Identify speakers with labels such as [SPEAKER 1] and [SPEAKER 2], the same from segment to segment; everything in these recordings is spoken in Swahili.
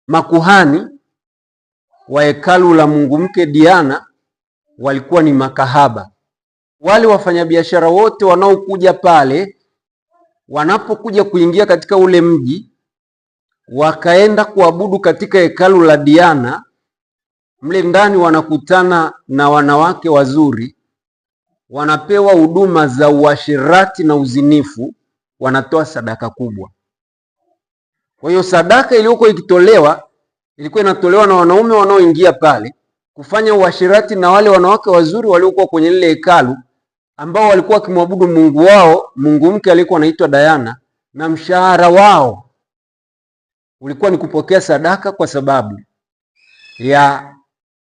[SPEAKER 1] makuhani wa hekalu la mungu mke Diana walikuwa ni makahaba. Wale wafanyabiashara wote wanaokuja pale, wanapokuja kuingia katika ule mji, wakaenda kuabudu katika hekalu la Diana, mle ndani wanakutana na wanawake wazuri, wanapewa huduma za uasherati na uzinifu, wanatoa sadaka kubwa. Kwa hiyo sadaka iliyokuwa ikitolewa ilikuwa inatolewa na wanaume wanaoingia pale kufanya uasherati na wale wanawake wazuri waliokuwa kwenye lile hekalu, ambao walikuwa wakimwabudu mungu wao, mungu mke aliyekuwa anaitwa Diana, na mshahara wao ulikuwa ni kupokea sadaka kwa sababu ya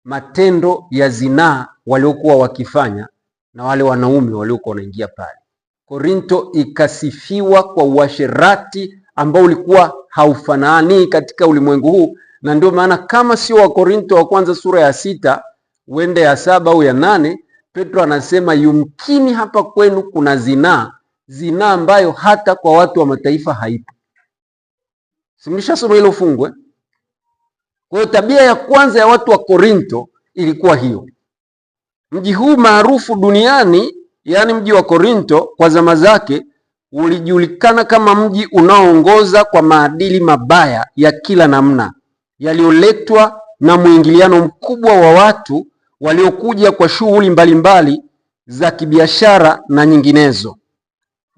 [SPEAKER 1] matendo ya zinaa waliokuwa wakifanya na wale wanaume waliokuwa wanaingia pale. Korinto ikasifiwa kwa uasherati ambao ulikuwa haufanani katika ulimwengu huu, na ndio maana kama sio Wakorinto wa kwanza sura ya 6 uende ya 7 au ya 8, Petro anasema yumkini hapa kwenu kuna zinaa ambayo hata kwa watu wa mataifa haipo. Simlishasoma hilo fungwe. Kwa hiyo tabia ya kwanza ya watu wa Korinto ilikuwa hiyo. Mji huu maarufu duniani, yaani mji wa Korinto kwa zama zake, ulijulikana kama mji unaoongoza kwa maadili mabaya ya kila namna yaliyoletwa na mwingiliano mkubwa wa watu waliokuja kwa shughuli mbalimbali za kibiashara na nyinginezo.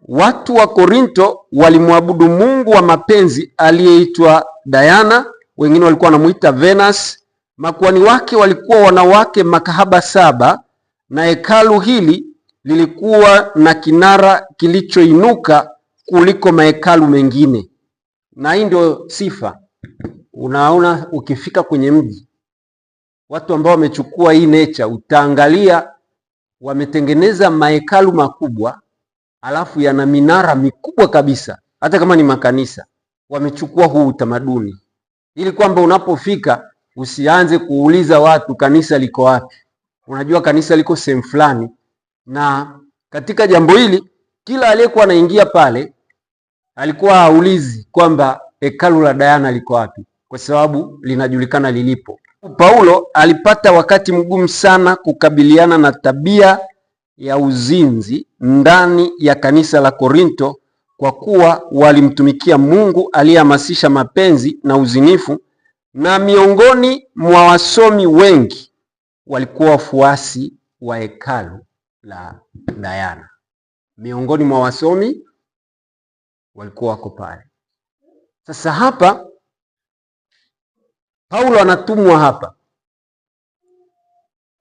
[SPEAKER 1] Watu wa Korinto walimwabudu mungu wa mapenzi aliyeitwa Diana, wengine walikuwa wanamuita Venus. Makuhani wake walikuwa wanawake makahaba 7, na hekalu hili lilikuwa na kinara kilichoinuka kuliko mahekalu mengine. Na hii ndio sifa. Unaona, ukifika kwenye mji, watu ambao wamechukua hii nature, utaangalia wametengeneza mahekalu makubwa, alafu yana minara mikubwa kabisa. Hata kama ni makanisa, wamechukua huu utamaduni, ili kwamba unapofika usianze kuuliza watu kanisa liko wapi. Unajua kanisa liko sehemu fulani. Na katika jambo hili, kila aliyekuwa anaingia pale alikuwa haulizi kwamba hekalu la Diana liko wapi, kwa sababu linajulikana lilipo. Paulo alipata wakati mgumu sana kukabiliana na tabia ya uzinzi ndani ya kanisa la Korinto, kwa kuwa walimtumikia Mungu aliyehamasisha mapenzi na uzinifu, na miongoni mwa wasomi wengi walikuwa wafuasi wa hekalu la Diana. Miongoni mwa wasomi walikuwa wako pale. Sasa hapa Paulo anatumwa hapa,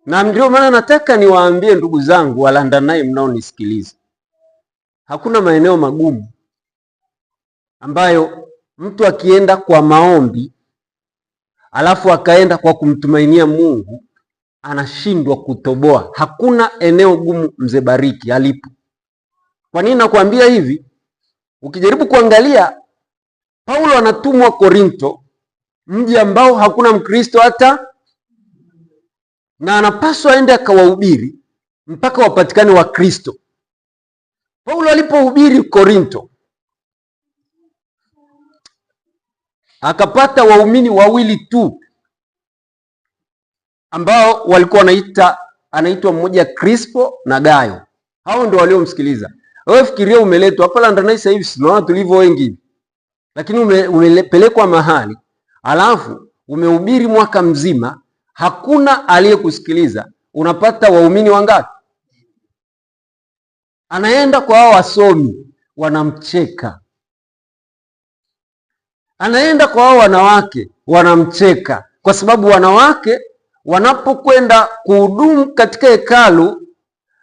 [SPEAKER 1] na ndio maana nataka niwaambie ndugu zangu Walandanai mnaonisikiliza, hakuna maeneo magumu ambayo mtu akienda kwa maombi alafu akaenda kwa kumtumainia Mungu anashindwa kutoboa. Hakuna eneo gumu mzee Bariki alipo. Kwa nini nakwambia hivi? Ukijaribu kuangalia, Paulo anatumwa Korinto, mji ambao hakuna Mkristo hata, na anapaswa aende akawahubiri mpaka wapatikane wa Kristo. Paulo alipohubiri Korinto akapata waumini wawili tu ambao walikuwa anaitwa mmoja Crispo na Gayo. Hao ndio waliomsikiliza. Wewe fikiria umeletwa hapa London sasa hivi, sinaona tulivyo wengi, lakini umepelekwa mahali alafu umehubiri mwaka mzima, hakuna aliyekusikiliza. Unapata waumini wangapi? Anaenda kwa hao wasomi, wanamcheka. Anaenda kwa hao wanawake, wanamcheka, kwa sababu wanawake wanapokwenda kuhudumu katika hekalu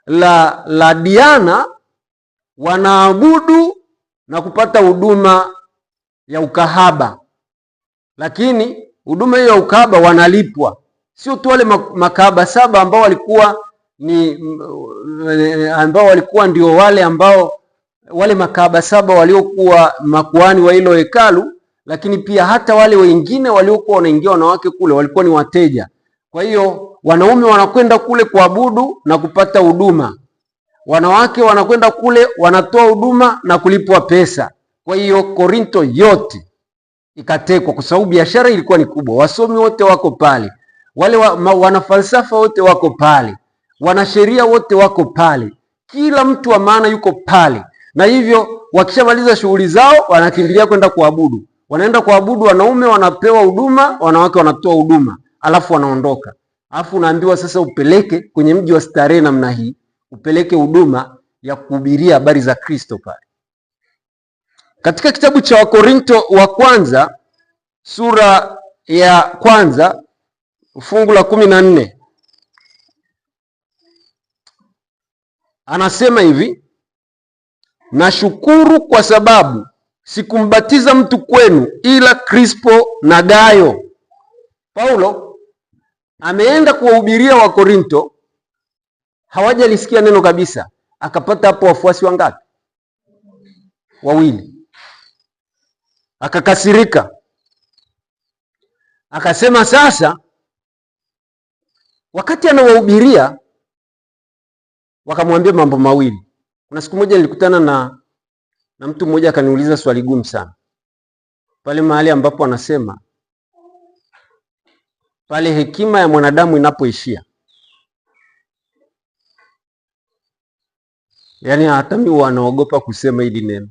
[SPEAKER 1] la Diana wanaabudu na kupata huduma ya ukahaba. Lakini huduma hiyo ya ukahaba wanalipwa. Sio tu wale makahaba 7 ambao walikuwa ndio wale makahaba 7 waliokuwa makuhani wa hilo hekalu, lakini pia hata wale wengine waliokuwa wanaingia wanawake kule walikuwa ni wateja. Kwa hiyo wanaume wanakwenda kule kuabudu na kupata huduma, wanawake wanakwenda kule wanatoa huduma na kulipwa pesa. Kwa hiyo Korinto yote ikatekwa, kwa sababu biashara ilikuwa ni kubwa. Wasomi wote wako pale, wale wanafalsafa wote wako pale, wanasheria wote wako pale, kila mtu wa maana yuko pale. Na hivyo wakishamaliza shughuli zao wanakimbilia kwenda kuabudu. Wanaenda kuabudu, wanaume wanapewa huduma, wanawake wanatoa huduma, alafu wanaondoka. Alafu unaambiwa sasa upeleke kwenye mji wa starehe namna hii, upeleke huduma ya kuhubiria habari za Kristo pale. Katika kitabu cha Wakorinto wa kwanza sura ya kwanza fungu la 14 anasema hivi: nashukuru kwa sababu sikumbatiza mtu kwenu ila Krispo na Gayo. Paulo ameenda kuwahubiria Wakorinto, hawajalisikia neno kabisa. Akapata hapo wafuasi wangapi? Wawili. Akakasirika, akasema sasa, wakati anawahubiria wakamwambia mambo mawili. Kuna siku moja nilikutana na mtu mmoja akaniuliza swali gumu sana, pale mahali ambapo anasema pale hekima ya mwanadamu inapoishia. Yaani hata mimi wanaogopa kusema hili neno.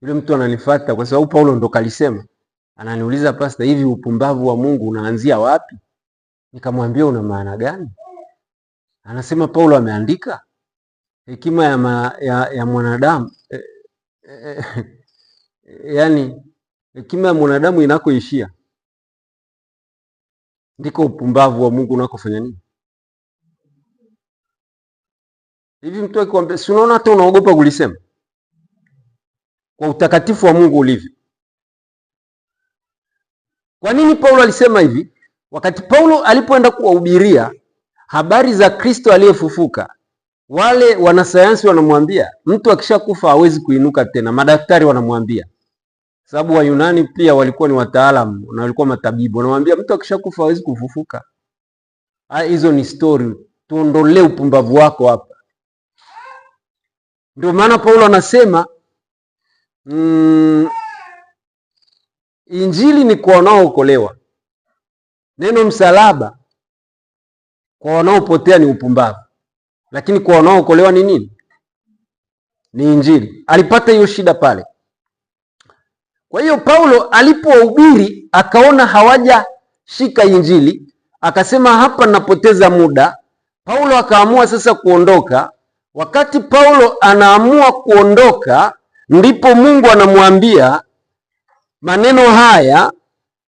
[SPEAKER 1] Yule mtu ananifuata kwa sababu Paulo ndo kalisema. Ananiuliza, pastor, hivi upumbavu wa Mungu unaanzia wapi? Nikamwambia, una maana gani? Anasema Paulo ameandika hekima ya mwanadamu yaani hekima ya mwanadamu inakoishia ndiko upumbavu wa Mungu unakofanya nini? Hivi mtu akikwambia, si unaona hata unaogopa kulisema kwa utakatifu wa Mungu ulivyo. Kwa nini Paulo alisema hivi? Wakati Paulo alipoenda kuwahubiria habari za Kristo aliyefufuka, wale wanasayansi wanamwambia mtu akishakufa hawezi kuinuka tena. Madaktari wanamwambia, sababu Wayunani pia walikuwa ni wataalamu na walikuwa matabibu, wanamwambia mtu akishakufa hawezi kufufuka. Hizo ni story, tuondolee upumbavu wako hapa. Ndio maana Paulo anasema Injili ni kwa wanaookolewa, neno msalaba kwa wanaopotea ni upumbavu, lakini kwa wanaookolewa ni nini? Ni Injili. Alipata hiyo shida pale. Kwa hiyo Paulo alipohubiri akaona hawajashika Injili, akasema hapa napoteza muda. Paulo akaamua sasa kuondoka. Wakati Paulo anaamua kuondoka, ndipo Mungu anamwambia maneno haya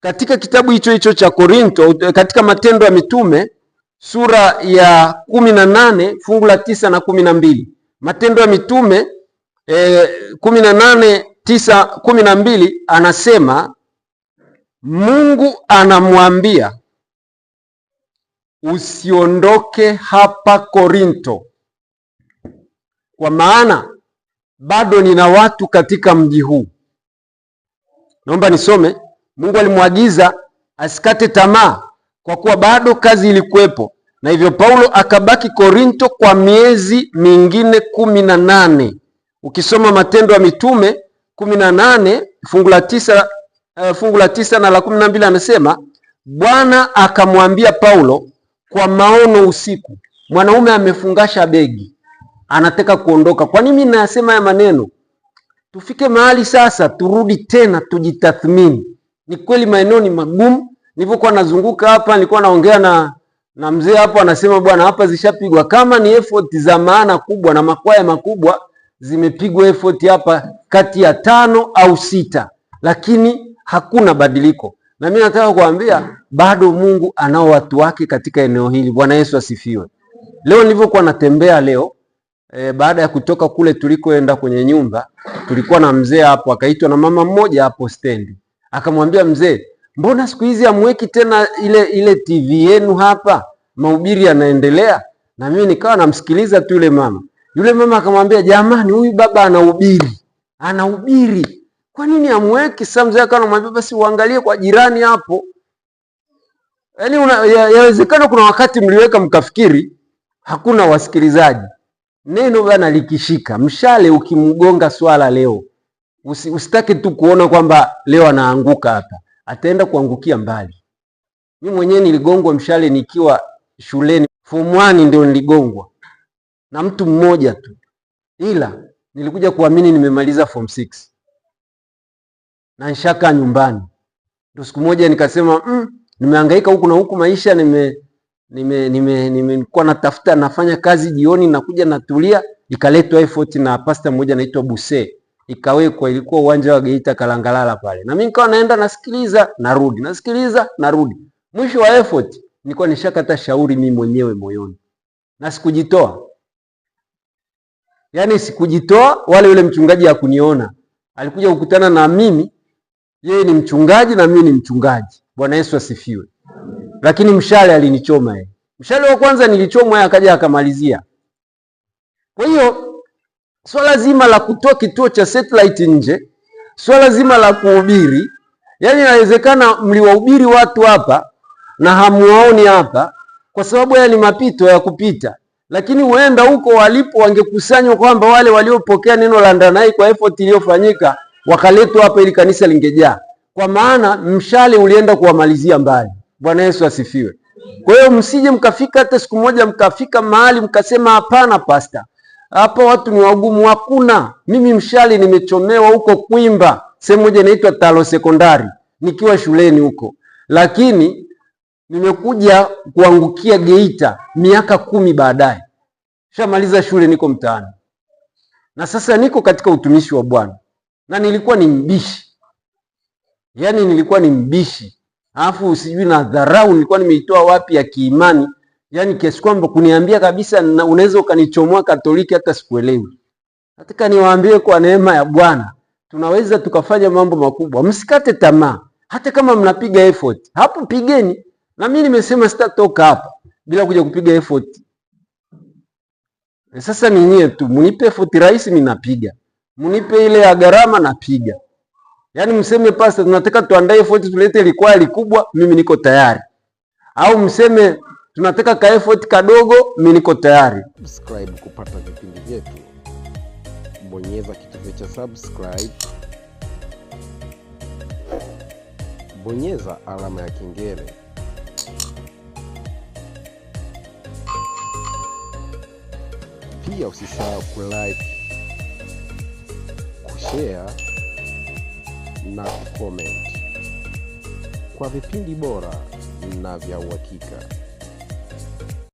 [SPEAKER 1] katika kitabu hicho cha Korinto, katika Matendo ya Mitume sura ya 18 fungu la 9 na 12. Matendo ya Mitume 18:9-12 anasema Mungu anamwambia usiondoke hapa Korinto, kwa maana bado nina watu katika mji huu. Naomba nisome. Mungu alimwagiza asikate tamaa kwa kuwa bado kazi ilikuwepo, na hivyo Paulo akabaki Korinto kwa miezi mingine 18. Ukisoma Matendo ya Mitume 18 fungu la 9 na la 12 anasema Bwana akamwambia Paulo kwa maono usiku. Mwanaume amefungasha begi, anataka kuondoka. Kwa nini ninasema haya maneno? Tufike mahali sasa turudi tena tujitathmini. Ni kweli maeneo ni magumu. Nilipokuwa nazunguka hapa nilikuwa naongea na mzee hapo, anasema bwana, hapa zishapigwa kama ni effort za maana kubwa na makwaya makubwa zimepigwa effort hapa kati ya 5 au 6, lakini hakuna badiliko. Na mimi nataka kuambia bado Mungu anao watu wake katika eneo hili. Bwana Yesu asifiwe. Leo nilipokuwa natembea leo baada ya kutoka kule tulikoenda kwenye nyumba, tulikuwa na mzee hapo, akaitwa na mama mmoja hapo stendi. Akamwambia, mzee, mbona siku hizi hamweki tena ile TV yenu hapa? Mahubiri yanaendelea. Na mimi nikawa namsikiliza tu yule mama. Yule mama akamwambia, jamani, huyu baba anahubiri. Kwa nini hamweki? Sasa mzee akawa anamwambia, basi uangalie kwa jirani hapo. Yaani yawezekana kuna wakati mliweka mkafikiri hakuna wasikilizaji. Neno bana likishika, mshale ukimgonga swala leo, Usitake tu kuona kwamba leo anaanguka hapa, ataenda kuangukia mbali. Mimi mwenyewe niligongwa mshale nikiwa shuleni form 1, ndio niligongwa na mtu mmoja tu, ila nilikuja kuamini nimemaliza form 6 na nishaka nyumbani. Ndio siku moja nikasema nimehangaika huku na huku maisha, nimekuwa natafuta, nafanya kazi jioni, nakuja natulia. Ikaletwa effort na pastor mmoja anaitwa Buse, ikawekwa, ilikuwa uwanja wa Geita Kalangalala pale, na mimi nikawa naenda nasikiliza narudi, nasikiliza narudi. Mwisho wa effort nilikuwa nishakata shauri mimi mwenyewe moyoni, na sikujitoa. Yaani sikujitoa, wale yule mchungaji hakuniona, alikuja kukutana na mimi, yeye ni mchungaji na mimi ni mchungaji. Bwana Yesu asifiwe. Lakini mshale alinichoma yeye. Mshale wa kwanza nilichomwa, yeye akaja akamalizia. Kwa hiyo swala zima la kutoa kituo cha satellite nje, swala zima la kuhubiri, yaani inawezekana mliwahubiri watu hapa na hamuwaoni hapa kwa sababu ya ni mapito ya kupita, lakini huenda huko walipo wangekusanywa kwamba wale waliopokea neno la ndani kwa effort iliyofanyika wakaletwa hapa ili kanisa lingejaa, kwa maana mshale ulienda kuwamalizia mbali. Bwana Yesu asifiwe. Kwa hiyo msije mkafika hata siku moja mkafika mahali mkasema hapana pastor, hapa watu ni wagumu. Hakuna. Mimi mshale nimechomewa huko Kwimba, sehemu moja inaitwa Talo Sekondari, nikiwa shuleni huko, lakini nimekuja kuangukia Geita miaka 10 baadaye. Shamaliza shule, niko mtaani na sasa niko katika utumishi wa Bwana, na nilikuwa ni mbishi, yaani nilikuwa ni mbishi, alafu sijui na dharau nilikuwa nimeitoa wapi ya kiimani, yaani kiasi kwamba kuniambia kabisa unaweza ukanichomoa Katoliki hata sikuelewi. Nataka niwaambie kwa neema ya Bwana tunaweza tukafanya mambo makubwa. Msikate tamaa, hata kama mnapiga effort hapo, pigeni. Na mimi nimesema sitatoka hapa bila kuja kupiga effort. Sasa ni nyie tu, mnipe effort rahisi mimi napiga, mnipe ile ya gharama napiga. Yaani mseme pastor, tunataka tuandae effort tulete likwaya kubwa, mimi niko tayari. Au mseme tunataka ka effort kadogo, mimi niko tayari.
[SPEAKER 2] Subscribe kupata vipindi vyetu. Bonyeza kitufe cha subscribe. Bonyeza alama ya kengele. Pia usisahau kulike, kushare na kucomment kwa vipindi bora na vya uhakika.